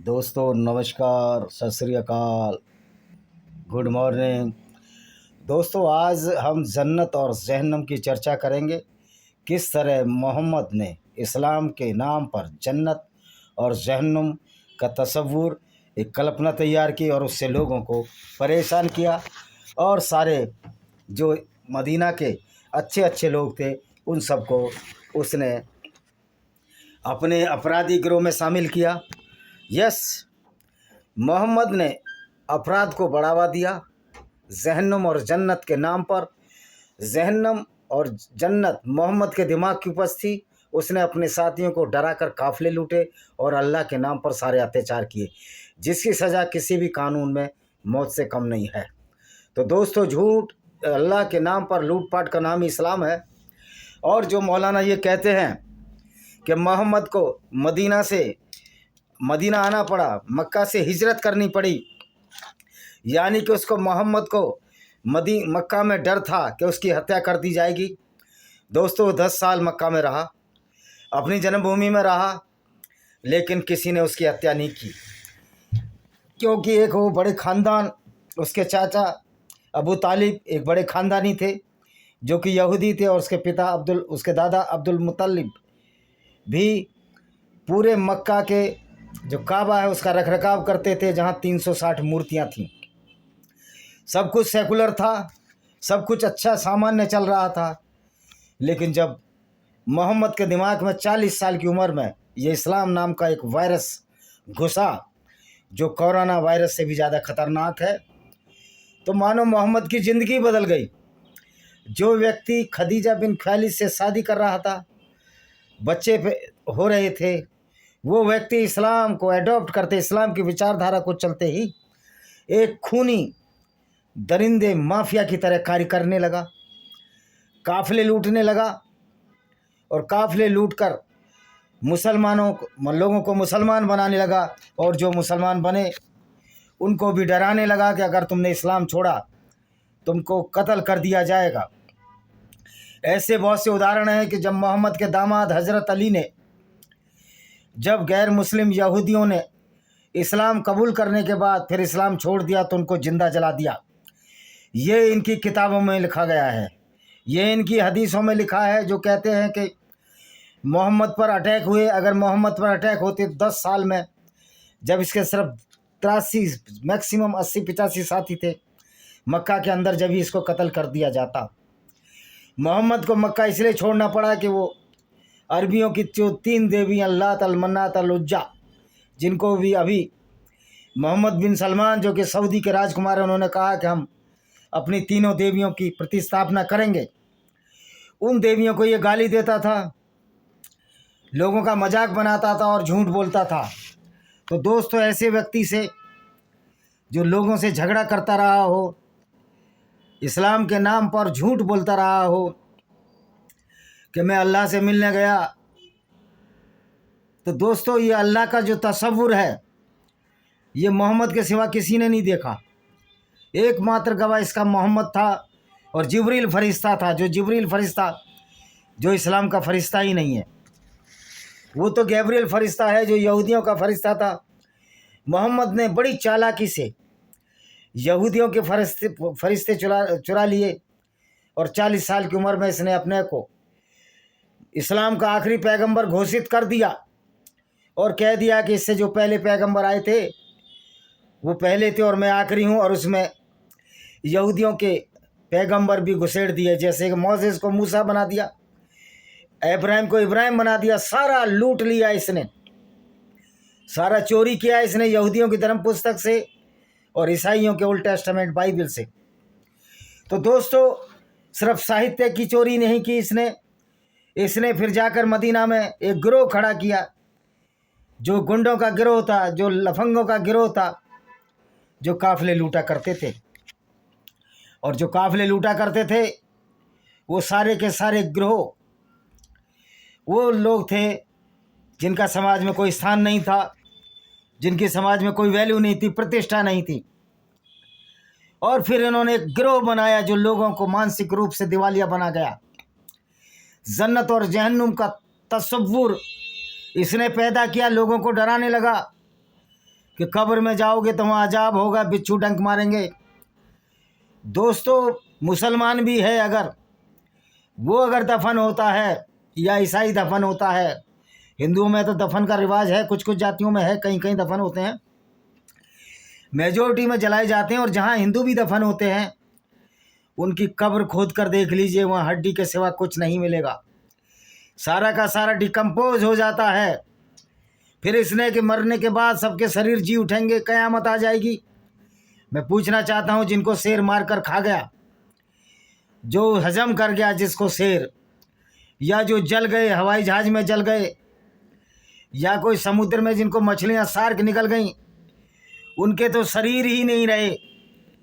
दोस्तों नमस्कार, सत श्री अकाल, गुड मॉर्निंग। दोस्तों आज हम जन्नत और जहन्नम की चर्चा करेंगे। किस तरह मोहम्मद ने इस्लाम के नाम पर जन्नत और जहन्नम का तसव्वुर एक कल्पना तैयार की और उससे लोगों को परेशान किया, और सारे जो मदीना के अच्छे अच्छे लोग थे उन सबको उसने अपने अपराधी गिरोह में शामिल किया। यस, मोहम्मद ने अपराध को बढ़ावा दिया जहन्नम और जन्नत के नाम पर। जहन्नम और जन्नत मोहम्मद के दिमाग की उपज थी। उसने अपने साथियों को डराकर काफिले लूटे और अल्लाह के नाम पर सारे अत्याचार किए, जिसकी सज़ा किसी भी कानून में मौत से कम नहीं है। तो दोस्तों, झूठ अल्लाह के नाम पर लूटपाट का नाम इस्लाम है। और जो मौलाना ये कहते हैं कि मोहम्मद को मदीना आना पड़ा, मक्का से हिजरत करनी पड़ी, यानी कि उसको मोहम्मद को मक्का में डर था कि उसकी हत्या कर दी जाएगी। दोस्तों 10 साल मक्का में रहा, अपनी जन्मभूमि में रहा, लेकिन किसी ने उसकी हत्या नहीं की, क्योंकि एक वो बड़े ख़ानदान, उसके चाचा अबू तालिब एक बड़े ख़ानदानी थे जो कि यहूदी थे, और उसके दादा अब्दुल मुत्तलिब भी पूरे मक्का के जो काबा है उसका रखरखाव करते थे, जहाँ 360 मूर्तियाँ थीं। सब कुछ सेकुलर था, सब कुछ अच्छा सामान्य चल रहा था। लेकिन जब मोहम्मद के दिमाग में 40 साल की उम्र में ये इस्लाम नाम का एक वायरस घुसा, जो कोरोना वायरस से भी ज़्यादा ख़तरनाक है, तो मानो मोहम्मद की ज़िंदगी बदल गई। जो व्यक्ति खदीजा बिन ख्वालिद से शादी कर रहा था, बच्चे हो रहे थे, वो व्यक्ति इस्लाम को एडॉप्ट करते, इस्लाम की विचारधारा को चलते ही एक खूनी दरिंदे माफिया की तरह कार्य करने लगा, काफ़िले लूटने लगा, और काफ़िले लूटकर लोगों को मुसलमान बनाने लगा, और जो मुसलमान बने उनको भी डराने लगा कि अगर तुमने इस्लाम छोड़ा तुमको कत्ल कर दिया जाएगा। ऐसे बहुत से उदाहरण हैं कि जब मोहम्मद के दामाद हज़रत अली ने जब गैर मुस्लिम यहूदियों ने इस्लाम कबूल करने के बाद फिर इस्लाम छोड़ दिया तो उनको जिंदा जला दिया। ये इनकी किताबों में लिखा गया है, ये इनकी हदीसों में लिखा है, जो कहते हैं कि मोहम्मद पर अटैक हुए। अगर मोहम्मद पर अटैक होते 10 साल में, जब इसके सिर्फ 83 मैक्सिमम 80-85 साथी थे मक्का के अंदर, जब ही इसको कत्ल कर दिया जाता। मोहम्मद को मक्का इसलिए छोड़ना पड़ा कि वो अरबियों की जो 3 देवियाँ लात अल मन्नात अल उज्जा, जिनको भी अभी मोहम्मद बिन सलमान जो कि सऊदी के राजकुमार हैं, उन्होंने कहा कि हम अपनी तीनों देवियों की प्रतिस्थापना करेंगे, उन देवियों को ये गाली देता था, लोगों का मजाक बनाता था और झूठ बोलता था। तो दोस्तों, ऐसे व्यक्ति से जो लोगों से झगड़ा करता रहा हो, इस्लाम के नाम पर झूठ बोलता रहा हो कि मैं अल्लाह से मिलने गया, तो दोस्तों ये अल्लाह का जो तसव्वुर है ये मोहम्मद के सिवा किसी ने नहीं देखा। एकमात्र गवाह इसका मोहम्मद था, और जिब्रील फरिश्ता था, जो इस्लाम का फरिश्ता ही नहीं है। वो तो गैब्रियल फरिश्ता है जो यहूदियों का फरिश्ता था। मोहम्मद ने बड़ी चालाकी से यहूदियों के फरिश्ते चुरा लिए, और 40 साल की उम्र में इसने अपने को इस्लाम का आखिरी पैगंबर घोषित कर दिया, और कह दिया कि इससे जो पहले पैगंबर आए थे वो पहले थे और मैं आखिरी हूँ। और उसमें यहूदियों के पैगंबर भी घुसेड़ दिए, जैसे कि मोसेस को मूसा बना दिया, इब्राहिम को इब्राहिम बना दिया। सारा लूट लिया इसने, सारा चोरी किया इसने यहूदियों की धर्म पुस्तक से और ईसाइयों के ओल्ड टेस्टामेंट बाइबल से। तो दोस्तों, सिर्फ साहित्य की चोरी नहीं की इसने फिर जाकर मदीना में एक गिरोह खड़ा किया, जो गुंडों का गिरोह था, जो लफंगों का गिरोह था, जो काफ़िले लूटा करते थे। और जो काफ़िले लूटा करते थे वो सारे के सारे गिरोह वो लोग थे जिनका समाज में कोई स्थान नहीं था, जिनकी समाज में कोई वैल्यू नहीं थी, प्रतिष्ठा नहीं थी। और फिर इन्होंने एक गिरोह बनाया जो लोगों को मानसिक रूप से दिवालिया बना गया। जन्नत और जहन्नुम का तसव्वुर इसने पैदा किया, लोगों को डराने लगा। कि कब्र में जाओगे तो वहाँ अजाब होगा, बिच्छू डंक मारेंगे। दोस्तों, मुसलमान भी है, अगर वो अगर दफन होता है या ईसाई दफन होता है, हिंदुओं में तो दफन का रिवाज है, कुछ कुछ जातियों में है, कहीं कहीं दफन होते हैं, मेजोरिटी में जलाए जाते हैं। और जहाँ हिंदू भी दफन होते हैं उनकी कब्र खोद कर देख लीजिए, वहाँ हड्डी के सिवा कुछ नहीं मिलेगा, सारा का सारा डिकम्पोज हो जाता है। फिर इसने कि मरने के बाद सबके शरीर जी उठेंगे, कयामत आ जाएगी। मैं पूछना चाहता हूँ, जिनको शेर मार कर खा गया, जो हजम कर गया जिसको शेर, या जो जल गए हवाई जहाज में जल गए, या कोई समुद्र में जिनको मछलियाँ शार्क निकल गईं, उनके तो शरीर ही नहीं रहे,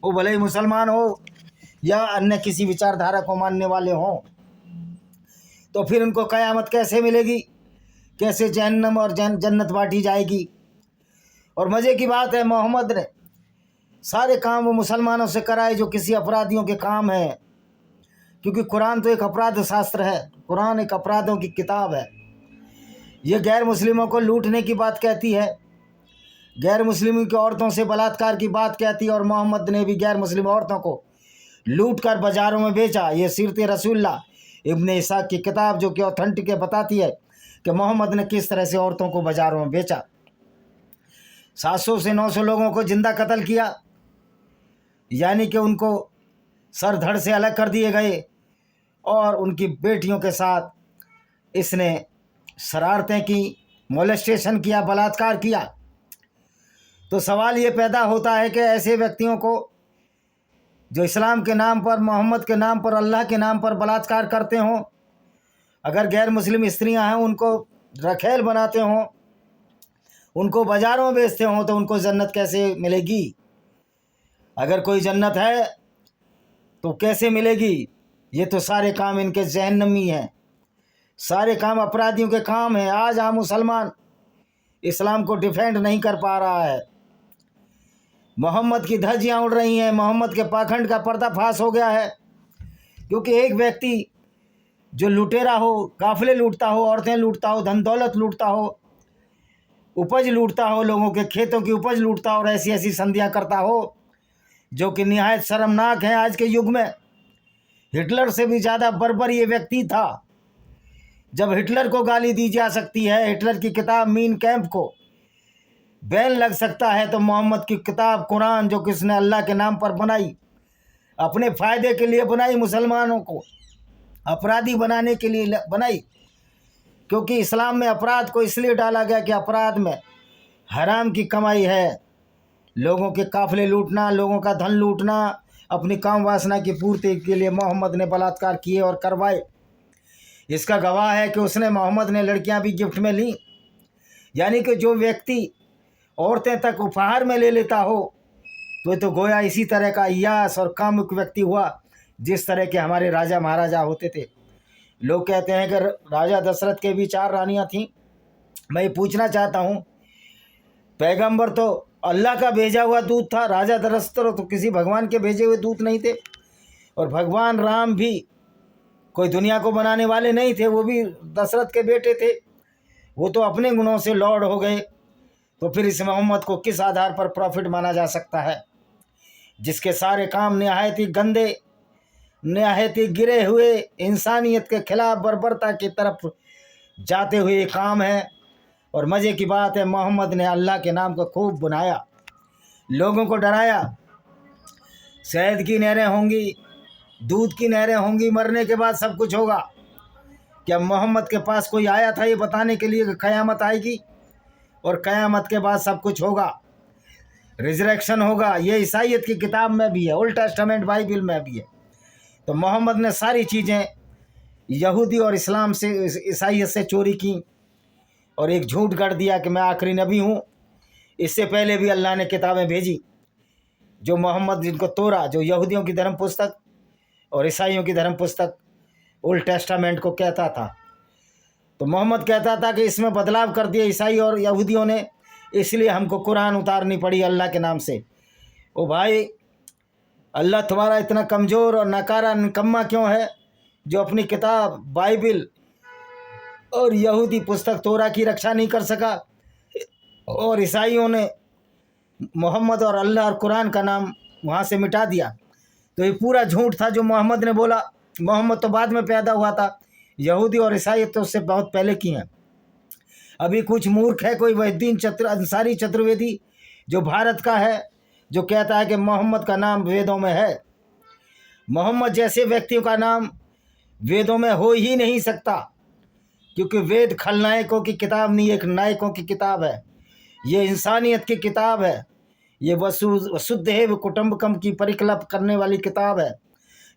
वो भले ही मुसलमान हो या अन्य किसी विचारधारा को मानने वाले हों, तो फिर उनको कयामत कैसे मिलेगी, कैसे जहन्नम और जन्नत बांटी जाएगी। और मज़े की बात है, मोहम्मद ने सारे काम वो मुसलमानों से कराए जो किसी अपराधियों के काम है, क्योंकि कुरान तो एक अपराध शास्त्र है, कुरान एक अपराधों की किताब है। ये गैर मुस्लिमों को लूटने की बात कहती है, गैर मुस्लिम की औरतों से बलात्कार की बात कहती है, और मोहम्मद ने भी गैर मुस्लिम औरतों को लूट कर बाज़ारों में बेचा। ये सीरत रसूलुल्लाह इब्ने इसाक की किताब, जो कि ऑथेंटिक है, बताती है कि मोहम्मद ने किस तरह से औरतों को बाज़ारों में बेचा। 700 से 900 लोगों को जिंदा कत्ल किया, यानी कि उनको सर धड़ से अलग कर दिए गए, और उनकी बेटियों के साथ इसने शरारतें की, मोलेस्टेशन किया, बलात्कार किया। तो सवाल ये पैदा होता है कि ऐसे व्यक्तियों को जो इस्लाम के नाम पर, मोहम्मद के नाम पर, अल्लाह के नाम पर बलात्कार करते हों, अगर गैर मुस्लिम स्त्रियां हैं उनको रखेल बनाते हों, उनको बाज़ारों में बेचते हों, तो उनको जन्नत कैसे मिलेगी? अगर कोई जन्नत है तो कैसे मिलेगी? ये तो सारे काम इनके जहन्नमी हैं, सारे काम अपराधियों के काम हैं। आज हम मुसलमान इस्लाम को डिफेंड नहीं कर पा रहा है, मोहम्मद की धज्जियाँ उड़ रही हैं, मोहम्मद के पाखंड का पर्दाफाश हो गया है। क्योंकि एक व्यक्ति जो लुटेरा हो, काफिले लूटता हो, औरतें लूटता हो, धन दौलत लूटता हो, उपज लूटता हो, लोगों के खेतों की उपज लूटता हो, और ऐसी ऐसी संधियाँ करता हो जो कि निहायत शर्मनाक है। आज के युग में हिटलर से भी ज़्यादा बर्बर ये व्यक्ति था। जब हिटलर को गाली दी जा सकती है, हिटलर की किताब मीन कैंप को बैन लग सकता है, तो मोहम्मद की किताब कुरान, जो किसने अल्लाह के नाम पर बनाई, अपने फ़ायदे के लिए बनाई, मुसलमानों को अपराधी बनाने के लिए बनाई। क्योंकि इस्लाम में अपराध को इसलिए डाला गया कि अपराध में हराम की कमाई है, लोगों के काफिले लूटना, लोगों का धन लूटना, अपनी काम वासना की पूर्ति के लिए मोहम्मद ने बलात्कार किए और करवाए। इसका गवाह है कि उसने, मोहम्मद ने लड़कियां भी गिफ्ट में ली। यानी कि जो व्यक्ति औरतें तक उपहार में ले लेता हो, तो ये तो गोया इसी तरह का अय्यास और कामुक व्यक्ति हुआ जिस तरह के हमारे राजा महाराजा होते थे। लोग कहते हैं कि राजा दशरथ के भी 4 रानियां थीं। मैं ये पूछना चाहता हूँ, पैगंबर तो अल्लाह का भेजा हुआ दूत था, राजा दशरथ तो किसी भगवान के भेजे हुए दूत नहीं थे। और भगवान राम भी कोई दुनिया को बनाने वाले नहीं थे, वो भी दशरथ के बेटे थे, वो तो अपने गुणों से लॉर्ड हो गए। तो फिर इस मोहम्मद को किस आधार पर प्रॉफिट माना जा सकता है, जिसके सारे काम नहायत ही गंदे, नहायत ही गिरे हुए, इंसानियत के खिलाफ बर्बरता की तरफ जाते हुए काम है। और मज़े की बात है, मोहम्मद ने अल्लाह के नाम को खूब बुनाया, लोगों को डराया। शहद की नहरें होंगी, दूध की नहरें होंगी, मरने के बाद सब कुछ होगा। क्या मोहम्मद के पास कोई आया था ये बताने के लिए कि क़यामत आएगी और क़यामत के बाद सब कुछ होगा, रिजरेक्शन होगा? ये ईसाइयत की किताब में भी है, ओल्ड टेस्टामेंट बाइबल में भी है। तो मोहम्मद ने सारी चीज़ें यहूदी और इस्लाम से, ईसाइयत से चोरी की, और एक झूठ गढ़ दिया कि मैं आखिरी नबी हूँ। इससे पहले भी अल्लाह ने किताबें भेजी, जो मोहम्मद, जिनको तोरा, जो यहूदियों की धर्म पुस्तक और ईसाइयों की धर्म पुस्तक ओल्ड टेस्टामेंट को कहता था। तो मोहम्मद कहता था कि इसमें बदलाव कर दिए ईसाई और यहूदियों ने, इसलिए हमको कुरान उतारनी पड़ी अल्लाह के नाम से। ओ भाई, अल्लाह तुम्हारा इतना कमज़ोर और नकारा निकम्मा क्यों है, जो अपनी किताब बाइबल और यहूदी पुस्तक तोरा की रक्षा नहीं कर सका, और ईसाइयों ने मोहम्मद और अल्लाह और कुरान का नाम वहाँ से मिटा दिया। तो ये पूरा झूठ था जो मोहम्मद ने बोला। मोहम्मद तो बाद में पैदा हुआ था, यहूदी और ईसाई तो उससे बहुत पहले की हैं। अभी कुछ मूर्ख है, कोई वहीद्दीन अंसारी चतुर्वेदी जो भारत का है, जो कहता है कि मोहम्मद का नाम वेदों में है। मोहम्मद जैसे व्यक्तियों का नाम वेदों में हो ही नहीं सकता, क्योंकि वेद खलनायकों की किताब नहीं, एक नायकों की किताब है। ये इंसानियत की किताब है। ये वसुधैव कुटुंबकम की परिकल्पना करने वाली किताब है।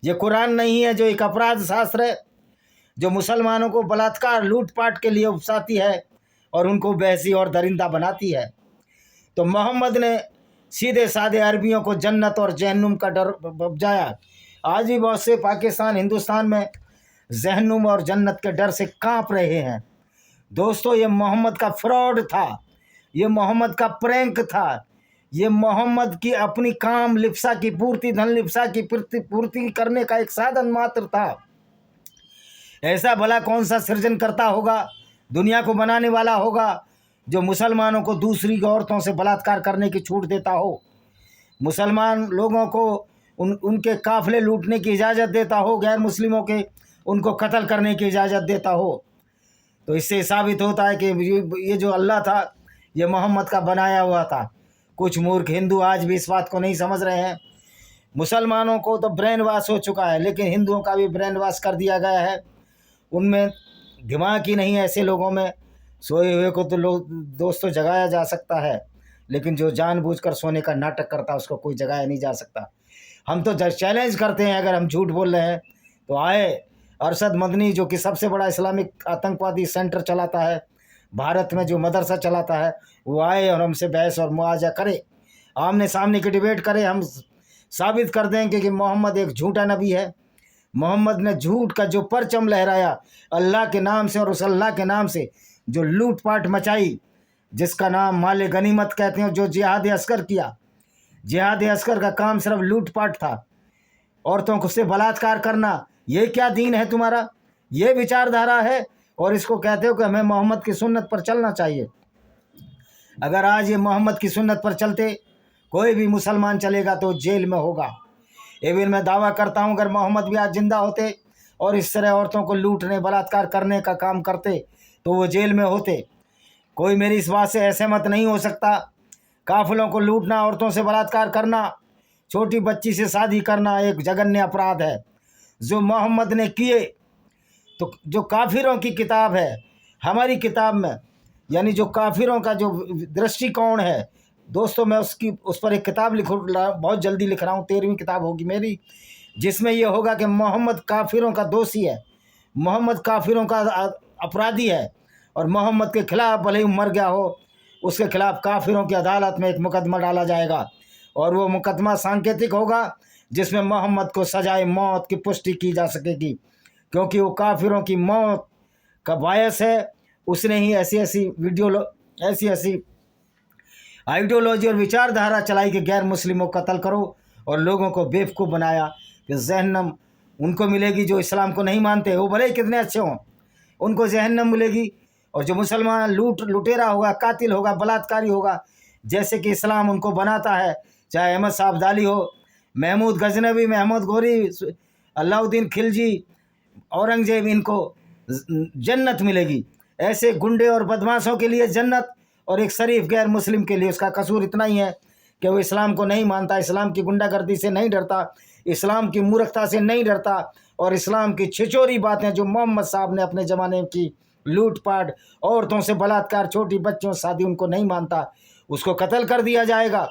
ये कुरान नहीं है जो एक अपराध शास्त्र है, जो मुसलमानों को बलात्कार लूटपाट के लिए उकसाती है और उनको बहसी और दरिंदा बनाती है। तो मोहम्मद ने सीधे साधे अरबियों को जन्नत और जहन्नुम का डर उपजाया। आज भी बहुत से पाकिस्तान हिंदुस्तान में जहन्नुम और जन्नत के डर से कांप रहे हैं। दोस्तों, ये मोहम्मद का फ्रॉड था, ये मोहम्मद का प्रैंक था, ये मोहम्मद की अपनी काम लिप्सा की पूर्ति, धन लिप्सा की पूर्ति करने का एक साधन मात्र था। ऐसा भला कौन सा सृजन करता होगा, दुनिया को बनाने वाला होगा, जो मुसलमानों को दूसरी औरतों से बलात्कार करने की छूट देता हो, मुसलमान लोगों को उनके काफिले लूटने की इजाज़त देता हो, गैर मुस्लिमों के उनको कत्ल करने की इजाज़त देता हो। तो इससे साबित होता है कि ये जो अल्लाह था ये मोहम्मद का बनाया हुआ था। कुछ मूर्ख हिंदू आज भी इस बात को नहीं समझ रहे हैं। मुसलमानों को तो ब्रेन वॉश हो चुका है, लेकिन हिंदुओं का भी ब्रेन वॉश कर दिया गया है। उनमें दिमाग ही नहीं है। ऐसे लोगों में सोए हुए को तो लोग दोस्तों जगाया जा सकता है, लेकिन जो जानबूझकर सोने का नाटक करता है उसको कोई जगाया नहीं जा सकता। हम तो चैलेंज करते हैं, अगर हम झूठ बोल रहे हैं तो आए अरशद मदनी, जो कि सबसे बड़ा इस्लामिक आतंकवादी सेंटर चलाता है भारत में, जो मदरसा चलाता है, वो आए और हमसे बहस और मुआवजा करे, आमने सामने की डिबेट करे। हम साबित कर देंगे कि मोहम्मद एक झूठा नबी है। मोहम्मद ने झूठ का जो परचम लहराया अल्लाह के नाम से, और उस अल्लाह के नाम से जो लूटपाट मचाई, जिसका नाम माले गनीमत कहते हैं, जो जिहाद अस्कर किया। जिहाद अस्कर का काम सिर्फ लूटपाट था, औरतों को से बलात्कार करना। ये क्या दीन है तुम्हारा? ये विचारधारा है, और इसको कहते हो कि हमें मोहम्मद की सुन्नत पर चलना चाहिए। अगर आज ये मोहम्मद की सुन्नत पर चलते कोई भी मुसलमान चलेगा तो जेल में होगा। एवं मैं दावा करता हूँ, अगर मोहम्मद भी आज जिंदा होते और इस तरह औरतों को लूटने बलात्कार करने का काम करते तो वो जेल में होते। कोई मेरी इस बात से असहमत नहीं हो सकता। काफिलों को लूटना, औरतों से बलात्कार करना, छोटी बच्ची से शादी करना एक जघन्य अपराध है जो मोहम्मद ने किए। तो जो काफिरों की किताब है हमारी किताब में, यानी जो काफिरों का जो दृष्टिकोण है, दोस्तों मैं उस पर एक किताब बहुत जल्दी लिख रहा हूँ, 13वीं किताब होगी मेरी, जिसमें ये होगा कि मोहम्मद काफिरों का दोषी है, मोहम्मद काफिरों का अपराधी है, और मोहम्मद के खिलाफ भले ही मर गया हो, उसके खिलाफ काफिरों की अदालत में एक मुकदमा डाला जाएगा, और वो मुकदमा सांकेतिक होगा जिसमें मोहम्मद को सजाए मौत की पुष्टि की जा सकेगी, क्योंकि वो काफिरों की मौत का बायस है। उसने ही ऐसी ऐसी आइडियोलॉजी और विचारधारा चलाई कि गैर मुस्लिमों को कत्ल करो, और लोगों को बेवकूफ़ बनाया कि जहन्नम उनको मिलेगी जो इस्लाम को नहीं मानते, वो भले ही कितने अच्छे हों, उनको जहन्नम मिलेगी। और जो मुसलमान लुटेरा होगा, कातिल होगा, बलात्कारी होगा, जैसे कि इस्लाम उनको बनाता है, चाहे अहमद साहब दाली हो, महमूद गजनवी, महमूद गोरी, अलाउद्दीन खिलजी, औरंगजेब, इनको जन्नत मिलेगी। ऐसे गुंडे और बदमाशों के लिए जन्नत, और एक शरीफ गैर मुस्लिम के लिए उसका कसूर इतना ही है कि वो इस्लाम को नहीं मानता, इस्लाम की गुंडागर्दी से नहीं डरता, इस्लाम की मूर्खता से नहीं डरता, और इस्लाम की छिछोरी बातें जो मोहम्मद साहब ने अपने ज़माने की लूटपाट, औरतों से बलात्कार, छोटी बच्चों से शादी, उनको नहीं मानता, उसको कत्ल कर दिया जाएगा।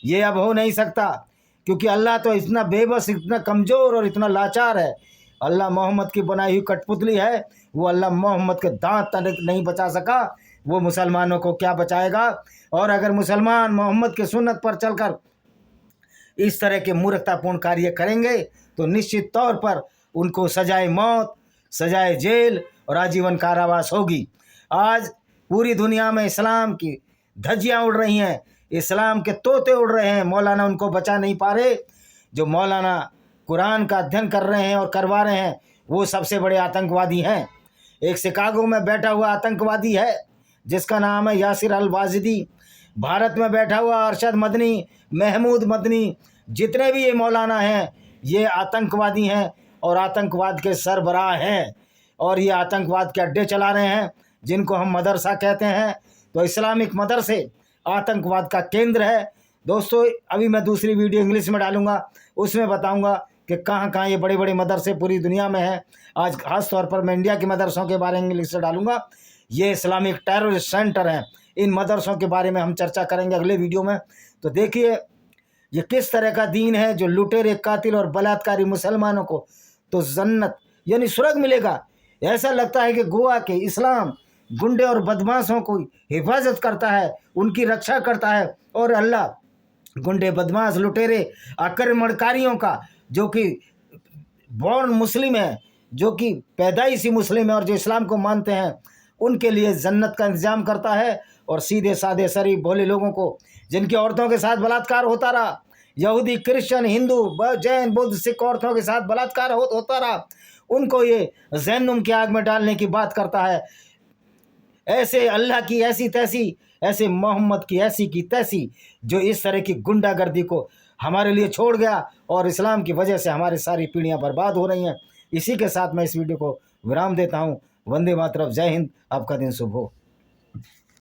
ये अब हो नहीं सकता, क्योंकि अल्लाह तो इतना बेबस, इतना कमज़ोर और इतना लाचार है। अल्लाह मोहम्मद की बनाई हुई कठपुतली है। वो अल्लाह मोहम्मद के दांत तक नहीं बचा सका, वो मुसलमानों को क्या बचाएगा। और अगर मुसलमान मोहम्मद के सुन्नत पर चलकर इस तरह के मूर्खतापूर्ण कार्य करेंगे तो निश्चित तौर पर उनको सजाए मौत, सजाए जेल और आजीवन कारावास होगी। आज पूरी दुनिया में इस्लाम की धज्जियाँ उड़ रही हैं, इस्लाम के तोते उड़ रहे हैं, मौलाना उनको बचा नहीं पा रहे। जो मौलाना कुरान का अध्ययन कर रहे हैं और करवा रहे हैं वो सबसे बड़े आतंकवादी हैं। एक शिकागो में बैठा हुआ आतंकवादी है जिसका नाम है यासिर अल वाजिदी। भारत में बैठा हुआ अरशद मदनी, महमूद मदनी, जितने भी ये मौलाना हैं, ये आतंकवादी हैं और आतंकवाद के सरबराह हैं और ये आतंकवाद के अड्डे चला रहे हैं जिनको हम मदरसा कहते हैं। तो इस्लामिक मदरसे आतंकवाद का केंद्र है। दोस्तों, अभी मैं दूसरी वीडियो इंग्लिश में डालूंगा, उसमें बताऊंगा कि कहाँ कहाँ ये बड़े बड़े मदरसे पूरी दुनिया में हैं। आज खास तौर पर मैं इंडिया के मदरसों के बारे में इंग्लिश से डालूंगा। ये इस्लामिक टेररिस्ट सेंटर हैं। इन मदरसों के बारे में हम चर्चा करेंगे अगले वीडियो में। तो देखिए ये किस तरह का दीन है जो लुटेरे, कातिल और बलात्कारी मुसलमानों को तो जन्नत यानी स्वर्ग मिलेगा। ऐसा लगता है कि गोवा के इस्लाम गुंडे और बदमाशों को हिफाजत करता है, उनकी रक्षा करता है, और अल्लाह गुंडे, बदमाश, लुटेरे, आक्रमणकारियों का, जो कि बॉर्न मुस्लिम है, जो कि पैदाइशी मुस्लिम है और जो इस्लाम को मानते हैं, उनके लिए जन्नत का इंतजाम करता है। और सीधे साधे शरीफ भोले लोगों को, जिनकी औरतों के साथ बलात्कार होता रहा, यहूदी, क्रिश्चियन, हिंदू, जैन, बुद्ध, सिख औरतों के साथ बलात्कार होता रहा, उनको ये जहन्नुम की आग में डालने की बात करता है। ऐसे अल्लाह की ऐसी तैसी, ऐसे मोहम्मद की ऐसी की तैसी, जो इस तरह की गुंडागर्दी को हमारे लिए छोड़ गया और इस्लाम की वजह से हमारी सारी पीढ़ियां बर्बाद हो रही हैं। इसी के साथ मैं इस वीडियो को विराम देता हूं। वंदे मातरम, जय हिंद, आपका दिन शुभ हो।